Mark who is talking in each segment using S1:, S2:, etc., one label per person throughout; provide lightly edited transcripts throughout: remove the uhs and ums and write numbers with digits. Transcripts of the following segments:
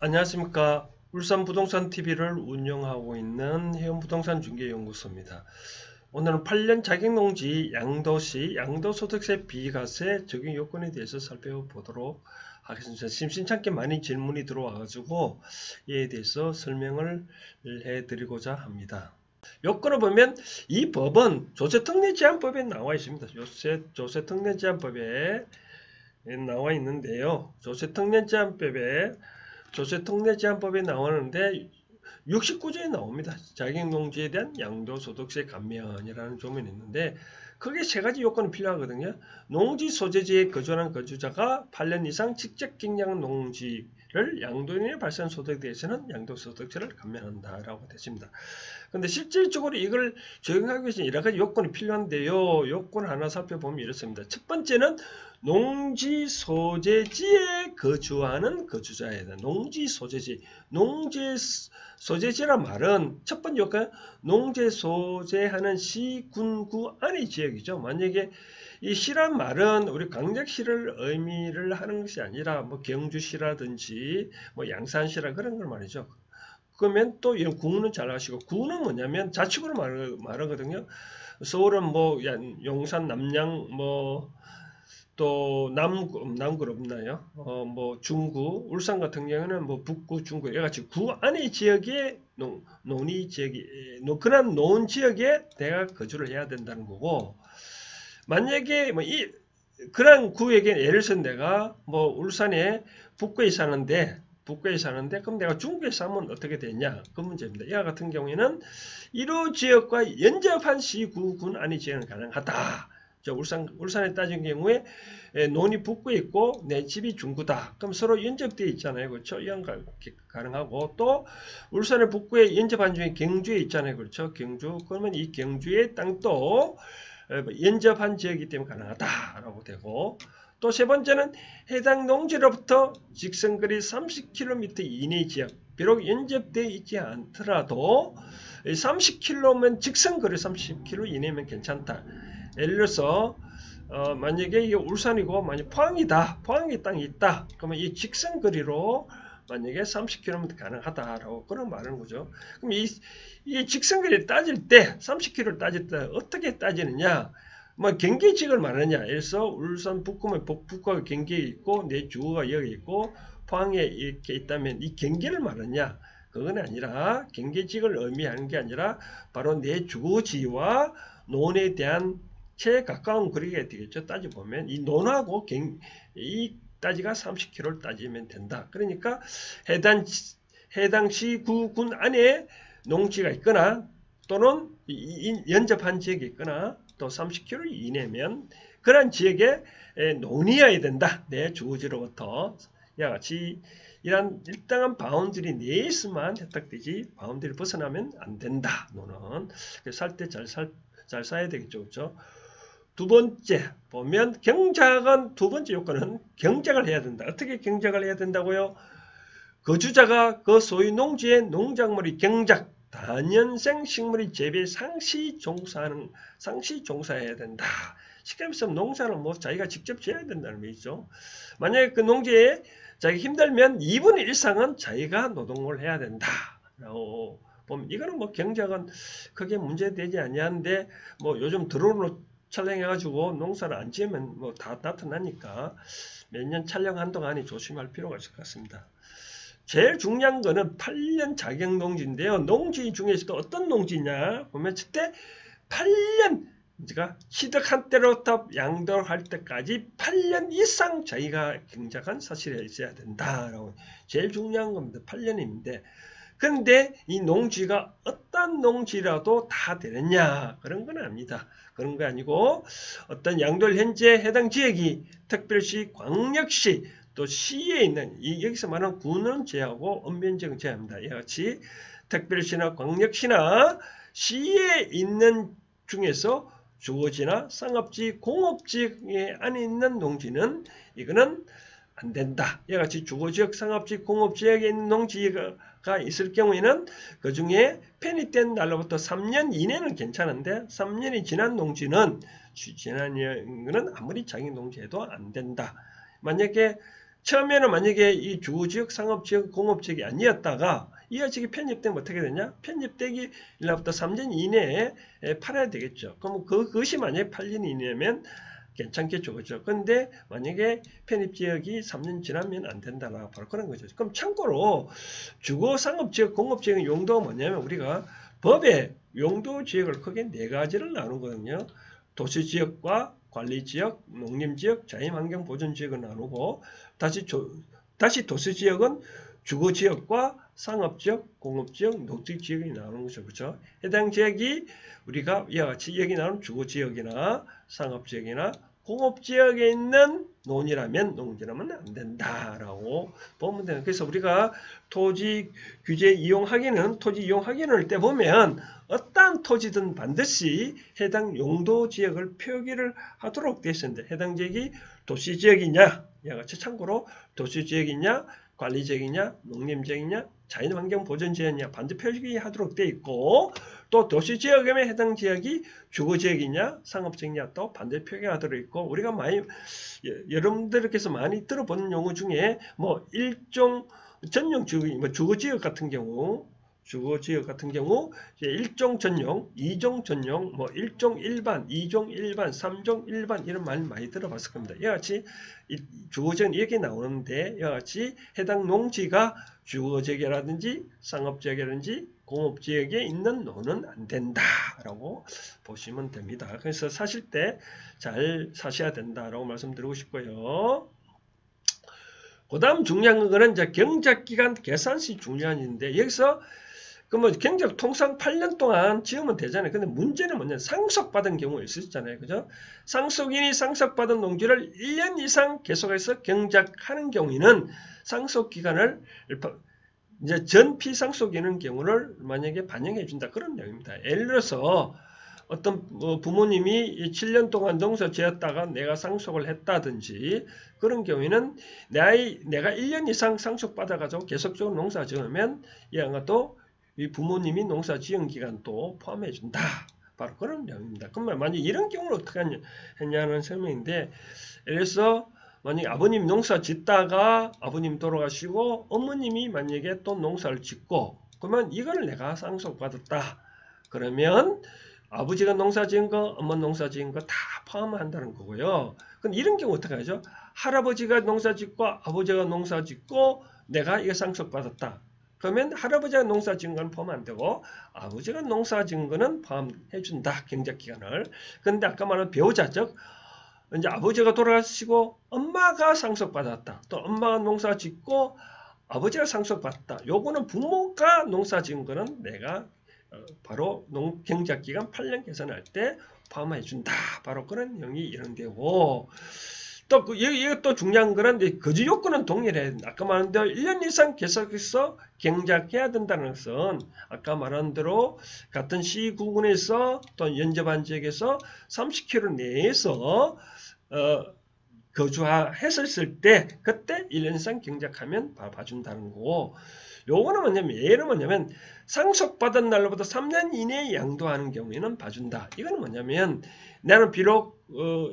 S1: 안녕하십니까. 울산부동산TV를 운영하고 있는 해운부동산중개연구소입니다. 오늘은 8년 자격농지 양도시 양도소득세 비과세 적용 요건에 대해서 살펴보도록 하겠습니다. 심심찮게 많이 질문이 들어와가지고 이에 대해서 설명을 해드리고자 합니다. 요건을 보면 이 법은 조세특례제한법에 나와 있습니다. 조세특례제한법에 나와 있는데요. 조세특례제한법에 나오는데 69조에 나옵니다. 자격농지에 대한 양도소득세 감면이라는 조문이 있는데 크게 세 가지 요건이 필요하거든요. 농지 소재지에 거주하는 거주자가 8년 이상 직접 경영한 농지를 양도인에 발생한 소득에 대해서는 양도소득세를 감면한다라고 되십니다. 근데 실질적으로 이걸 적용하기 위해서 여러 가지 요건이 필요한데요. 요건 하나 살펴보면 이렇습니다. 첫 번째는 농지 소재지에 거주하는 거주자에 대한 농지 소재지. 농지 소재지란 말은 첫 번째 요건 농지 소재하는 시, 군, 구 안의 지역이죠. 만약에 이 시란 말은 우리 광역시를 의미를 하는 것이 아니라 뭐 경주시라든지 뭐 양산시라 그런 걸 말이죠. 그러면 또 이런 구는 잘 아시고 구는 뭐냐면 자축으로 말하거든요. 서울은 뭐 용산, 남양 뭐 또 남구 없나요? 뭐 중구, 울산 같은 경우는 뭐 북구, 중구 이같이 구 안의 지역에 논이 지역이 그런 논 지역에 내가 거주를 해야 된다는 거고 만약에 뭐 그런 구역에 예를 들어서 내가 뭐 울산에 북구에 사는데 그럼 내가 중구에 사면 어떻게 되냐? 그 문제입니다. 이와 같은 경우에는 1호 지역과 연접한 시구 군 안의 지역은 가능하다. 울산에 따진 경우에 논이 북구에 있고 내 집이 중구다. 그럼 서로 연접되어 있잖아요. 그렇죠? 이런 가능하고 또 울산의 북구에 연접한 중에 경주에 있잖아요. 그렇죠? 경주. 그러면 이 경주의 땅도 연접한 지역이기 때문에 가능하다라고 되고 또 세 번째는 해당 농지로부터 직선거리 30km 이내 지역 비록 연접되어 있지 않더라도 30km면 직선거리 30km 이내면 괜찮다. 예를 들어서 만약에 이게 울산이고 만약 포항이다. 포항에 땅이 있다. 그러면 이 직선거리로 만약에 30km 가능하다라고 그런 말하는 거죠. 그럼 이 직선거리를 따질 때 30km를 따질 때 어떻게 따지느냐? 뭐 경계지역을 말하느냐? 예를 들어서 울산 북구면 북구가 경계에 있고 내 주거가 여기 있고 포항에 이렇게 있다면 이 경계를 말하느냐? 그건 아니라 경계지역을 의미하는 게 아니라 바로 내 주거지와 논에 대한 제일 가까운 거리가 되겠죠. 따져보면 이 논하고 이 따지가 30km를 따지면 된다. 그러니까 해당 시구 군 안에 농지가 있거나 또는 연접한 지역이 있거나 또 30km 이내면 그런 지역에 논이어야 된다. 내 주거지로부터 이와 같이 이런 일정한 바운드리 내에서만 혜택되지 바운드리를 벗어나면 안 된다. 논은 살 때 잘 사야 되겠죠. 그렇죠? 두 번째 보면 경작은 두 번째 요건은 경작을 해야 된다. 어떻게 경작을 해야 된다고요? 거주자가 그 소유 농지의 농작물이 경작, 다년생 식물의 재배 상시 종사해야 된다. 쉽게 말해서 농사는 뭐 자기가 직접 지어야 된다는 얘기죠. 만약에 그 농지에 자기 힘들면 2분의 1 이상은 자기가 노동을 해야 된다. 라고 보면 이거는 뭐 경작은 크게 문제되지 아니한데 뭐 요즘 드론으로 촬영해가지고 농사를 안 지으면 뭐 다 나타나니까 몇 년 촬영 한동안이 조심할 필요가 있을 것 같습니다. 제일 중요한 거는 8년 자격 농지인데요. 농지 중에서도 어떤 농지냐 보면 그때 8년 제가 취득한 때로부터 양도할 때까지 8년 이상 자기가 경작한 사실이 있어야 된다라고 제일 중요한 겁니다. 8년인데 그런데 이 농지가 어떤 농지라도 다 되느냐 그런 건 아닙니다. 그런 거 아니고 어떤 양도를 현재 해당 지역이 특별시, 광역시 또 시에 있는 여기서 말하는 구는 제하고 엄면적은 제합니다. 이와 같이 특별시나 광역시나 시에 있는 중에서 주거지나 상업지, 공업지 안에 있는 농지는 이거는 안 된다. 이와 같이 주거지역, 상업지, 공업지역에 있는 농지가 있을 경우에는 그 중에 편입된 날로부터 3년 이내는 괜찮은데 3년이 지난 농지는 아무리 자기 농지해도 안 된다. 만약에 처음에는 만약에 이 주거지역, 상업지역, 공업지역이 아니었다가 이어지기 편입되면 어떻게 되냐? 편입되기 1년부터 3년 이내에 팔아야 되겠죠. 그럼 그것이 만약에 8년 이내면 괜찮겠죠. 그죠? 근데 만약에 편입지역이 3년 지나면 안 된다라 바로 그런 거죠. 그럼 참고로 주거, 상업지역, 공업지역의 용도가 뭐냐면 우리가 법에 용도지역을 크게 4가지를 나누거든요. 도시지역과 관리지역, 농림지역, 자연환경보존지역을 나누고 다시 도시지역은 주거지역과 상업지역, 공업지역, 녹지지역이 나오는 거죠. 그렇죠? 해당 지역이 우리가 이와 같이 여기 나오는 주거지역이나 상업지역이나 공업지역에 있는 농지라면 안 된다라고 보면 되는. 그래서 우리가 토지 규제 이용하기는 토지 이용하기는 때 보면 어떠한 토지든 반드시 해당 용도 지역을 표기를 하도록 되어 있습니다. 해당 지역이 도시지역이냐, 이와 같이 참고로 도시지역이냐, 관리지역이냐, 농림지역이냐, 자연환경보존지역이냐 반드시 표기하도록 되어 있고 또 도시지역에 해당 지역이 주거지역이냐, 상업지역이냐 또 반드시 표기하도록 있고 우리가 많이 여러분들께서 많이 들어보는 용어 중에 뭐 일종 전용 주거지역 같은 경우 주거지역 같은 경우 1종 전용, 2종 전용, 뭐 1종 일반, 2종 일반, 3종 일반 이런 말 많이 들어봤을 겁니다. 이와 같이 주거지역은 이렇게 나오는데 이와 같이 해당 농지가 주거지역이라든지 상업지역이라든지 공업지역에 있는 논은 안 된다라고 보시면 됩니다. 그래서 사실 때 잘 사셔야 된다라고 말씀드리고 싶고요. 그 다음 중요한 거는 이제 경작기간 계산시 중요한인데 여기서 그러면 경작 통상 8년 동안 지으면 되잖아요. 근데 문제는 뭐냐? 상속받은 경우가 있었잖아요. 그죠? 상속인이 상속받은 농지를 1년 이상 계속해서 경작하는 경우에는 상속기간을 이제 전 피상속인의 경우를 만약에 반영해 준다. 그런 내용입니다. 예를 들어서 어떤 부모님이 7년 동안 농사 지었다가 내가 상속을 했다든지 그런 경우에는 내가 1년 이상 상속받아가지고 계속적으로 농사 지으면 이와 같도 이 부모님이 농사 지은 기간도 포함해 준다. 바로 그런 내용입니다. 그러면 만약 이런 경우는 어떻게 했냐는 설명인데 예를 들어서 만약에 아버님 농사 짓다가 아버님 돌아가시고 어머님이 만약에 또 농사를 짓고 그러면 이걸 내가 상속받았다. 그러면 아버지가 농사 지은 거, 엄마 농사 지은 거 다 포함한다는 거고요. 근데 이런 경우 어떻게 하죠? 할아버지가 농사 짓고 아버지가 농사 짓고 내가 이거 상속받았다. 그러면 할아버지가 농사 지은 건 포함 안 되고 아버지가 농사 지은 거는 포함해 준다. 경작기간을. 근데 아까 말한 배우자 즉 이제 아버지가 돌아가시고 엄마가 상속받았다. 또 엄마가 농사 짓고 아버지가 상속받았다. 요거는 부모가 농사 지은 거는 내가 바로 경작기간 8년 계산할 때 포함해 준다. 바로 그런 내용이 이런 되고 또 이것도 중요한 거는 거주 요건은 동일해. 아까 말한 대로 1년 이상 계속해서 경작해야 된다는 것은 아까 말한 대로 같은 시구군에서 또 연접한 지역에서 30km 내에서 거주했을 때 그때 1년 이상 경작하면 봐준다는 거고 요거는 뭐냐면 예를 뭐냐면 상속받은 날로부터 3년 이내에 양도하는 경우에는 봐준다. 이거는 뭐냐면 나는 비록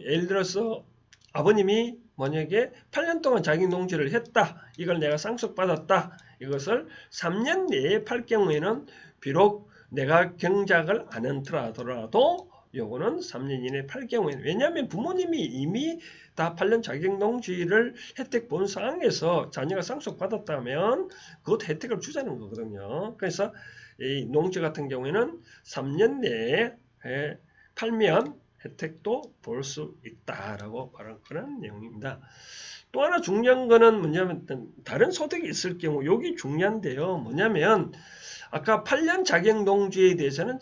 S1: 예를 들어서 아버님이 만약에 8년 동안 자기 농지를 했다. 이걸 내가 상속받았다. 이것을 3년 내에 팔 경우에는 비록 내가 경작을 안 하더라도 요거는 3년 이내에 팔 경우에는 왜냐하면 부모님이 이미 다 8년 자격 농지를 혜택 본 상황에서 자녀가 상속받았다면 그것 혜택을 주자는 거거든요. 그래서 이 농지 같은 경우에는 3년 내에 팔면 혜택도 볼 수 있다라고 말하는 그런 내용입니다. 또 하나 중요한 거는 뭐냐면 다른 소득이 있을 경우 여기 중요한데요. 뭐냐면 아까 8년 자격 농지에 대해서는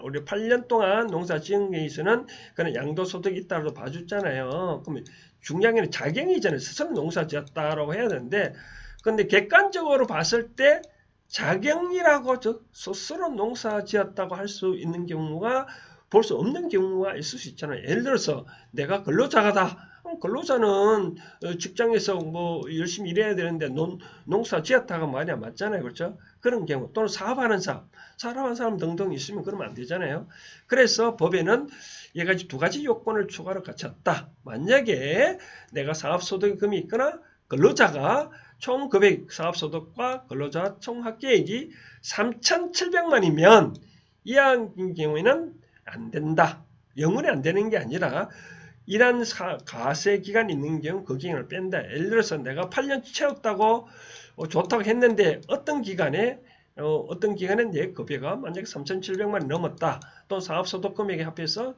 S1: 우리 8년 동안 농사 지은 게 있어는 그런 양도소득이 있다고 봐줬잖아요. 그러면 중요한 게 자격이잖아요. 스스로 농사 지었다라고 해야 되는데 근데 객관적으로 봤을 때 자격이라고 스스로 농사 지었다고 할 수 있는 경우가 볼 수 없는 경우가 있을 수 있잖아요. 예를 들어서 내가 근로자가다. 근로자는 직장에서 뭐 열심히 일해야 되는데 농사 지었다가 말이 안 맞잖아요. 그렇죠? 그런 경우 또는 사업하는 사람 등등 있으면 그러면 안 되잖아요. 그래서 법에는 두 가지 요건을 추가로 갖췄다. 만약에 내가 사업소득금이 있거나 근로자가 총 금액 사업소득과 근로자 총 합계액이 3,700만이면 이한 경우에는 안 된다. 영원히 안 되는 게 아니라 일한 과세 기간이 있는 경우 그 기간을 뺀다. 예를 들어서 내가 8년 채웠다고 좋다고 했는데 어떤 기간에 내 급여가 만약에 3,700만이 넘었다. 또 사업소득 금액에 합해서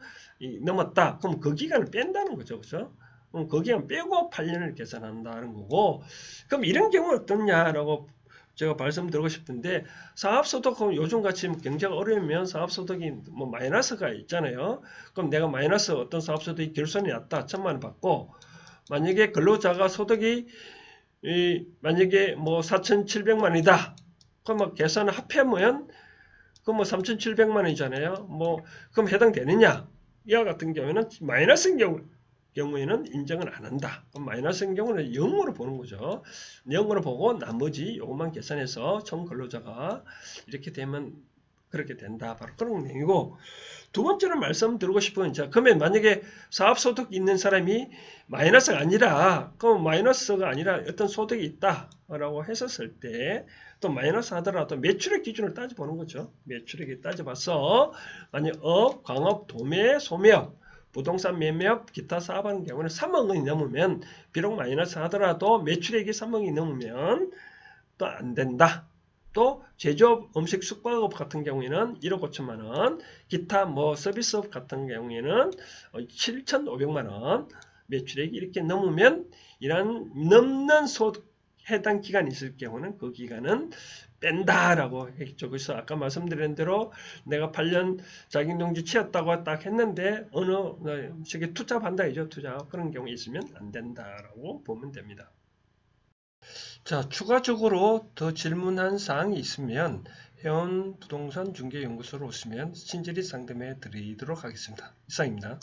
S1: 넘었다. 그럼 그 기간을 뺀다는 거죠. 그죠? 그 기간 빼고 8년을 계산한다는 거고, 그럼 이런 경우는 어떻냐라고 제가 말씀드리고 싶은데, 사업소득은 요즘같이 경제가 어려우면 사업소득이 뭐 마이너스가 있잖아요. 그럼 내가 마이너스 어떤 사업소득이 결손이 났다. 1,000만 원 받고, 만약에 근로자가 소득이 만약에 뭐 4,700만이다. 그럼 뭐 계산을 합하면 그럼 뭐 3,700만 원이잖아요. 뭐 그럼 해당되느냐? 이와 같은 경우에는 마이너스인 경우에는 인정을 안 한다. 그럼 마이너스인 경우는 0으로 보는 거죠. 0으로 보고 나머지 요것만 계산해서 총 근로자가 이렇게 되면 그렇게 된다. 바로 그런 내용이고, 두 번째로 말씀드리고 싶은, 자, 그러면 만약에 사업소득 있는 사람이 마이너스가 아니라, 그럼 마이너스가 아니라 어떤 소득이 있다라고 했었을 때, 또 마이너스 하더라도 매출액 기준을 따져보는 거죠. 매출액을 따져봐서, 만약 업, 광업, 도매, 소매업, 부동산 매매업, 기타 사업하는 경우는 3억 원이 넘으면, 비록 마이너스 하더라도 매출액이 3억이 넘으면 또 안 된다. 또 제조업, 음식, 숙박업 같은 경우에는 1억 5천만 원, 기타 뭐 서비스업 같은 경우에는 7,500만 원, 매출액이 이렇게 넘으면 이런 넘는 해당 기간이 있을 경우는 그 기간은 뺀다라고 했죠. 그래서 아까 말씀드린 대로 내가 8년 자격농지 채웠다고 딱 했는데 어느 저게 투자 반다이죠. 투자 그런 경우 있으면 안 된다라고 보면 됩니다. 자, 추가적으로 더 질문한 사항이 있으면 회원 부동산 중개연구소로 오시면 친절히 상담해 드리도록 하겠습니다. 이상입니다.